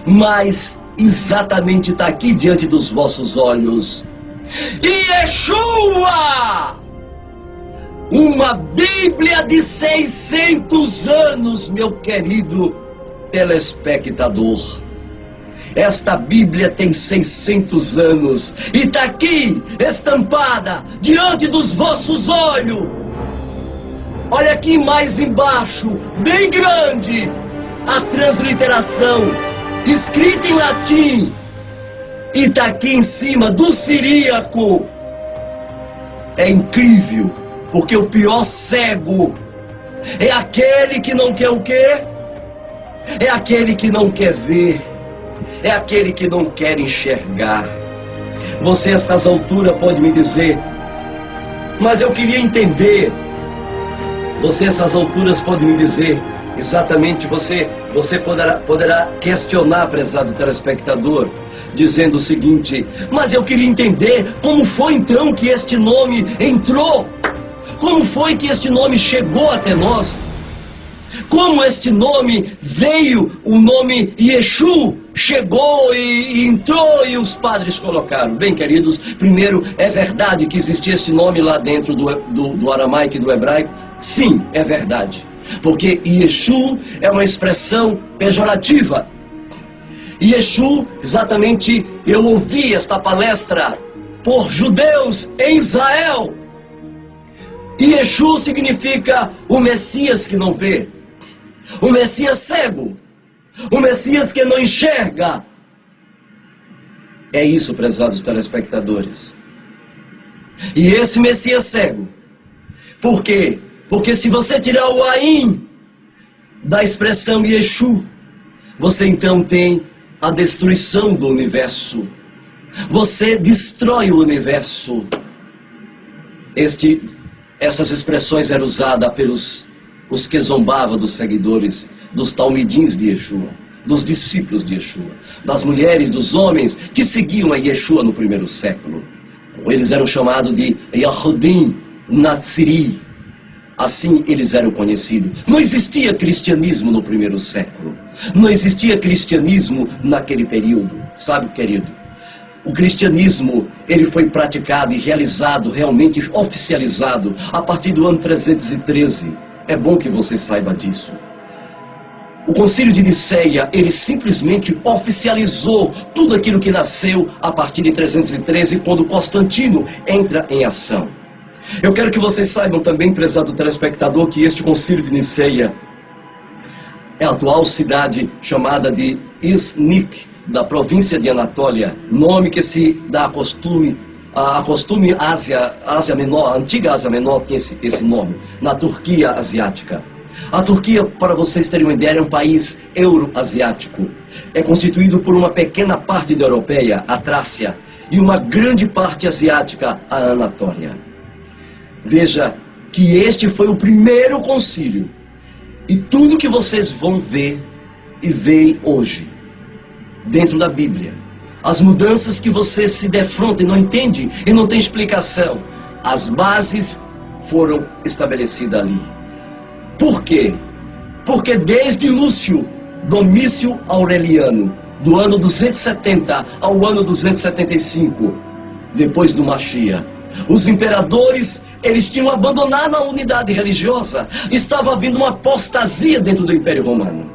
mas exatamente está aqui diante dos vossos olhos. Yeshua! Uma Bíblia de 600 anos, meu querido telespectador. Esta Bíblia tem 600 anos e está aqui, estampada, diante dos vossos olhos. Olha aqui mais embaixo, bem grande, a transliteração, escrita em latim. E está aqui em cima, do siríaco. É incrível, porque o pior cego é aquele que não quer o quê? É aquele que não quer ver. É aquele que não quer enxergar. Você, a estas alturas, pode me dizer: mas eu queria entender. Você, a essas alturas, pode me dizer exatamente. Você poderá questionar, prezado telespectador, dizendo o seguinte: mas eu queria entender como foi então que este nome entrou. Como foi que este nome chegou até nós? Como este nome veio, o nome Yeshua chegou e entrou e os padres colocaram? Bem, queridos, primeiro, é verdade que existia este nome lá dentro do aramaico e do hebraico? Sim, é verdade. Porque Yeshua é uma expressão pejorativa. Yeshua, exatamente, eu ouvi esta palestra por judeus em Israel. Yeshua significa o Messias que não vê. O Messias cego, o Messias que não enxerga. É isso, prezados telespectadores. E esse Messias cego, por quê? Porque se você tirar o Ain da expressão Yeshua, você então tem a destruição do universo. Você destrói o universo. Essas expressões eram usadas pelos os que zombavam dos seguidores, dos talmidins de Yeshua, dos discípulos de Yeshua, das mulheres, dos homens que seguiam a Yeshua no primeiro século. Eles eram chamados de Yahudim Natsiri. Assim eles eram conhecidos. Não existia cristianismo no primeiro século. Não existia cristianismo naquele período. Sabe, querido? O cristianismo, ele foi praticado e realizado, realmente oficializado, a partir do ano 313. É bom que você saiba disso. O Concílio de Niceia, ele simplesmente oficializou tudo aquilo que nasceu a partir de 313, quando Constantino entra em ação. Eu quero que vocês saibam também, prezado telespectador, que este Concílio de Niceia é a atual cidade chamada de Iznik, da província de Anatólia, nome que se dá a costume Ásia Menor, a antiga Ásia Menor tinha esse nome, na Turquia asiática. A Turquia, para vocês terem uma ideia, é um país euroasiático. É constituído por uma pequena parte da europeia, a Trácia, e uma grande parte asiática, a Anatólia. Veja que este foi o primeiro concílio. E tudo que vocês vão ver e veem hoje, dentro da Bíblia, as mudanças que você se defronta e não entende e não tem explicação, as bases foram estabelecidas ali. Por quê? Porque desde Lúcio Domício Aureliano, do ano 270 ao ano 275, depois do Mashiach, os imperadores, eles tinham abandonado a unidade religiosa. Estava havendo uma apostasia dentro do Império Romano.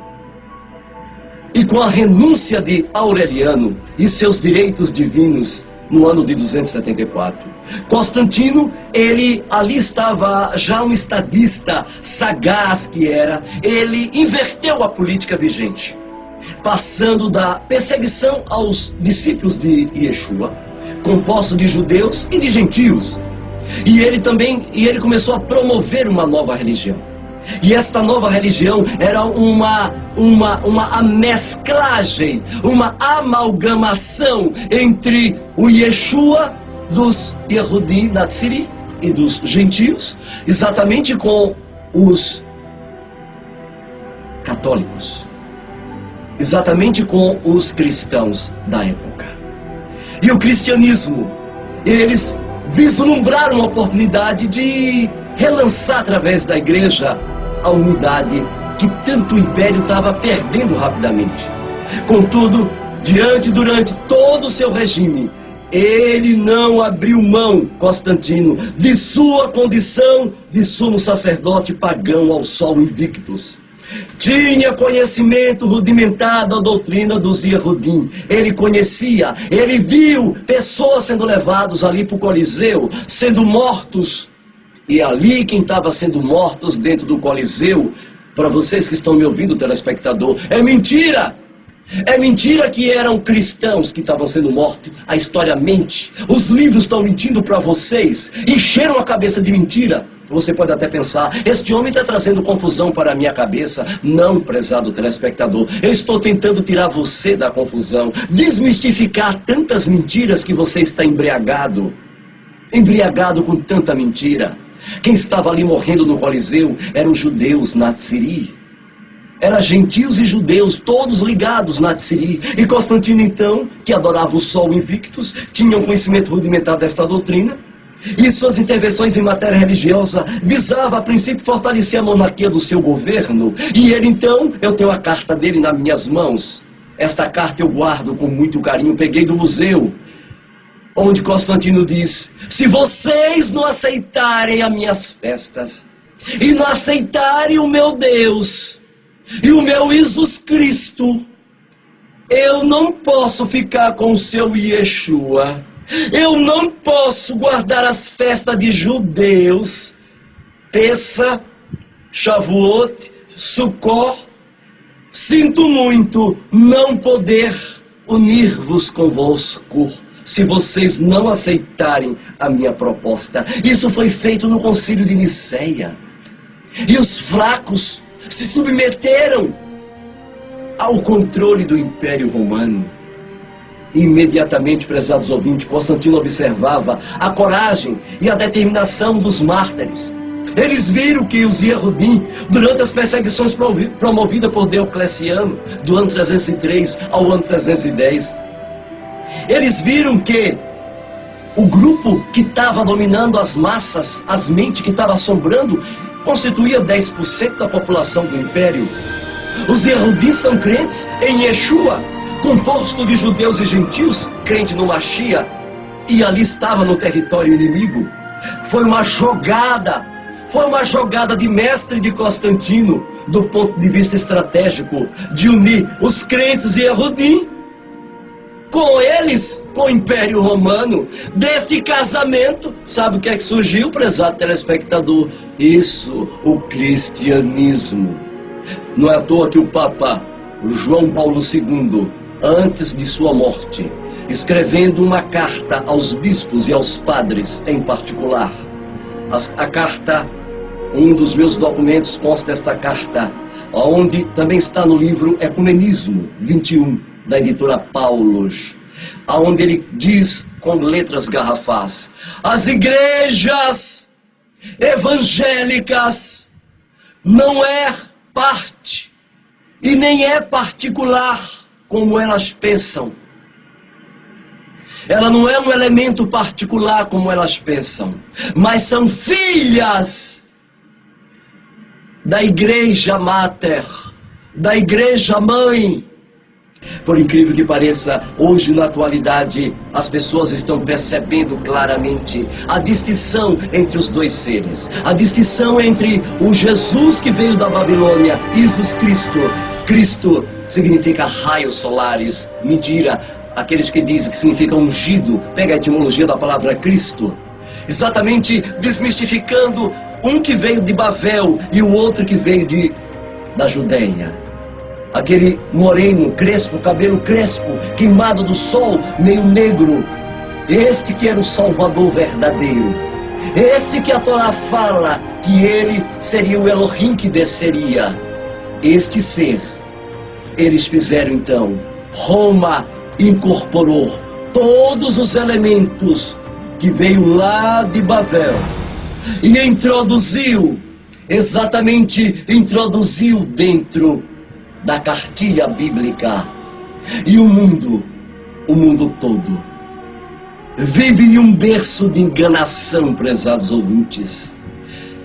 E com a renúncia de Aureliano e seus direitos divinos no ano de 274, Constantino, ele ali estava já um estadista sagaz que era. Ele inverteu a política vigente, passando da perseguição aos discípulos de Yeshua, composto de judeus e de gentios. E ele começou a promover uma nova religião. E esta nova religião era uma mesclagem, uma amalgamação entre o Yeshua dos Yehudim Natsiri e dos gentios, exatamente com os católicos, exatamente com os cristãos da época. E o cristianismo, eles vislumbraram a oportunidade de relançar através da igreja a unidade que tanto o império estava perdendo rapidamente. Contudo, durante todo o seu regime, ele não abriu mão, Constantino, de sua condição de sumo sacerdote pagão ao Sol Invictus. Tinha conhecimento rudimentar da doutrina dos Yehudim. Ele conhecia, ele viu pessoas sendo levados ali para o Coliseu, sendo mortos. E ali quem estava sendo mortos dentro do Coliseu, para vocês que estão me ouvindo, telespectador, é mentira! É mentira que eram cristãos que estavam sendo mortos. A história mente. Os livros estão mentindo para vocês. Encheram a cabeça de mentira. Você pode até pensar, este homem está trazendo confusão para a minha cabeça. Não, prezado telespectador. Eu estou tentando tirar você da confusão. Desmistificar tantas mentiras que você está embriagado. Embriagado com tanta mentira. Quem estava ali morrendo no Coliseu eram os judeus Natsiri. Eram gentios e judeus, todos ligados na Tsiri. E Constantino, então, que adorava o Sol Invictus, tinha um conhecimento rudimentar desta doutrina. E suas intervenções em matéria religiosa visava, a princípio, fortalecer a monarquia do seu governo. E ele, então, eu tenho a carta dele nas minhas mãos. Esta carta eu guardo com muito carinho, peguei do museu. Onde Constantino diz: se vocês não aceitarem as minhas festas, e não aceitarem o meu Deus, e o meu Jesus Cristo, eu não posso ficar com o seu Yeshua. Eu não posso guardar as festas de judeus, Pessa, Shavuot, Sukkot. Sinto muito não poder unir-vos convosco, se vocês não aceitarem a minha proposta. Isso foi feito no concílio de Niceia. E os fracos se submeteram ao controle do Império Romano. Imediatamente, prezados ouvintes, Constantino observava a coragem e a determinação dos mártires. Eles viram que os Yehudim, durante as perseguições promovidas por Diocleciano, do ano 303 ao ano 310, eles viram que o grupo que estava dominando as massas, as mentes que estavam assombrando, constituía 10% da população do império. Os Yehudim são crentes em Yeshua, composto de judeus e gentios, crente no Mashiach, e ali estava no território inimigo. Foi uma jogada de mestre de Constantino, do ponto de vista estratégico, de unir os crentes Yehudim com eles, com o Império Romano. Deste casamento, sabe o que é que surgiu, prezado telespectador? Isso, o cristianismo. Não é à toa que o Papa João Paulo II, antes de sua morte, escrevendo uma carta aos bispos e aos padres em particular, a carta, um dos meus documentos consta esta carta, onde também está no livro Ecumenismo 21, da editora Paulus, onde ele diz com letras garrafais: as igrejas evangélicas não é parte e nem é particular como elas pensam. Ela não é um elemento particular como elas pensam, mas são filhas da igreja máter, da igreja mãe. Por incrível que pareça, hoje na atualidade, as pessoas estão percebendo claramente a distinção entre os dois seres. A distinção entre o Jesus que veio da Babilônia e Jesus Cristo. Cristo significa raios solares. Mentira, aqueles que dizem que significa ungido. Pega a etimologia da palavra Cristo. Exatamente desmistificando um que veio de Babel e o outro que veio da Judeia. Aquele moreno, crespo, cabelo crespo, queimado do sol, meio negro. Este que era o Salvador verdadeiro. Este que a Torá fala que ele seria o Elohim que desceria. Este ser. Eles fizeram então. Roma incorporou todos os elementos que veio lá de Babel. E introduziu dentro da cartilha bíblica. E o mundo todo, vive em um berço de enganação, prezados ouvintes.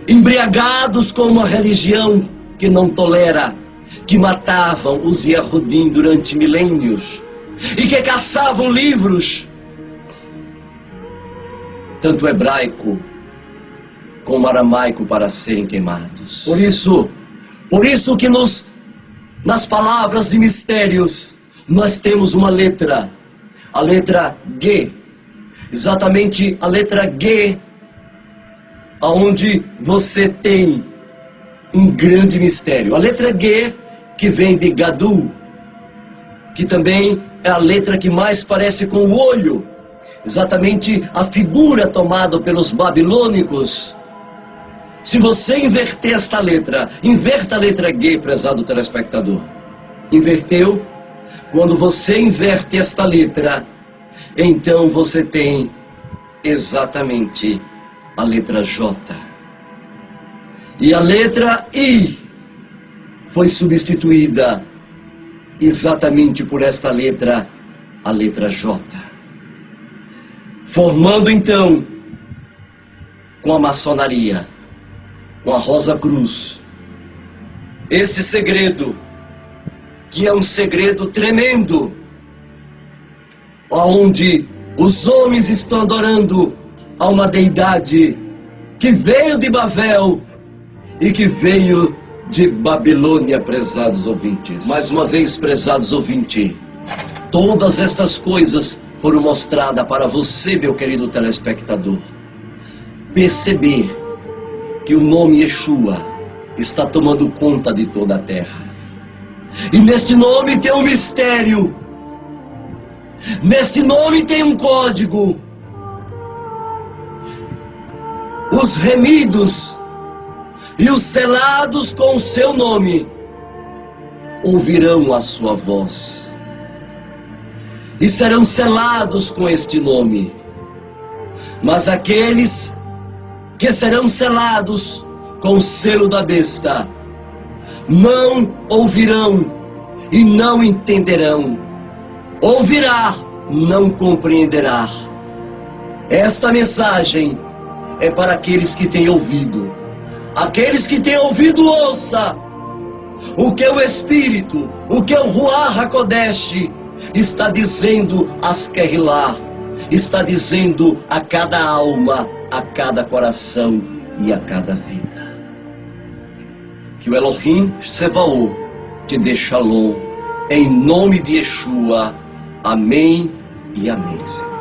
Embriagados com uma religião que não tolera, que matavam os Yehudim durante milênios e que caçavam livros, tanto hebraico como aramaico, para serem queimados. Por isso que nas palavras de mistérios nós temos uma letra, a letra G, exatamente a letra G, aonde você tem um grande mistério. A letra G, que vem de Gadu, que também é a letra que mais parece com o olho, exatamente a figura tomada pelos babilônicos. Se você inverter esta letra, inverta a letra G, prezado telespectador. Inverteu? Quando você inverte esta letra, então você tem exatamente a letra J. E a letra I foi substituída exatamente por esta letra, a letra J. Formando então, com a maçonaria, com a Rosa Cruz, este segredo, que é um segredo tremendo, onde os homens estão adorando a uma deidade que veio de Babel e que veio de Babilônia, prezados ouvintes. Mais uma vez, prezados ouvintes, todas estas coisas foram mostradas para você, meu querido telespectador, perceber que o nome Yeshua está tomando conta de toda a terra. E neste nome tem um mistério. Neste nome tem um código. Os remidos e os selados com o seu nome ouvirão a sua voz e serão selados com este nome. Mas aqueles que serão selados com o selo da besta não ouvirão e não entenderão. Ouvirá, não compreenderá. Esta mensagem é para aqueles que têm ouvido. Aqueles que têm ouvido, ouça o que o Espírito, o que o Ruach HaKodesh está dizendo às Kehillah, está dizendo a cada alma, a cada coração e a cada vida. Que o Elohim Sevaot te dê shalom, em nome de Yeshua. Amém e amém, Senhor.